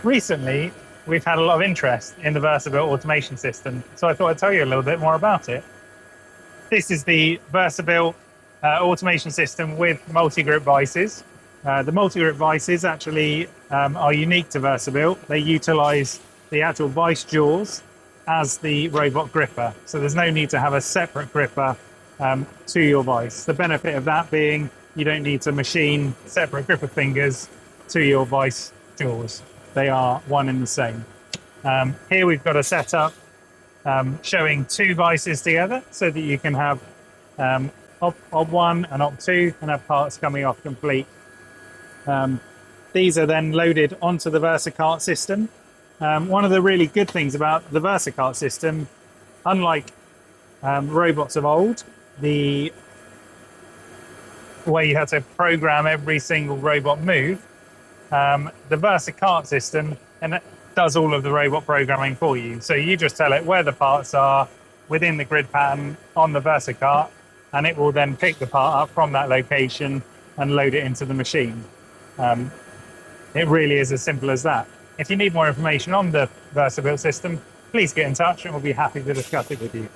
Recently, we've had a lot of interest in the VersaBuilt automation system, so I thought I'd tell you a little bit more about it. This is the VersaBuilt automation system with multi-grip vices. The multi-grip vices actually are unique to VersaBuilt. They utilize the actual vice jaws as the robot gripper, so there's no need to have a separate gripper to your vice. The benefit of that being you don't need to machine separate gripper fingers to your vice jaws. They are one and the same. Here we've got a setup showing two vices together so that you can have op 1 and op 2 and have parts coming off complete. These are then loaded onto the VersaCart system. One of the really good things about the VersaCart system, unlike robots of old, where you had to program every single robot move, the VersaCart system and it does all of the robot programming for you. So you just tell it where the parts are within the grid pattern on the VersaCart, and it will then pick the part up from that location and load it into the machine. It really is as simple as that. If you need more information on the VersaBuilt system, please get in touch and we'll be happy to discuss it with you.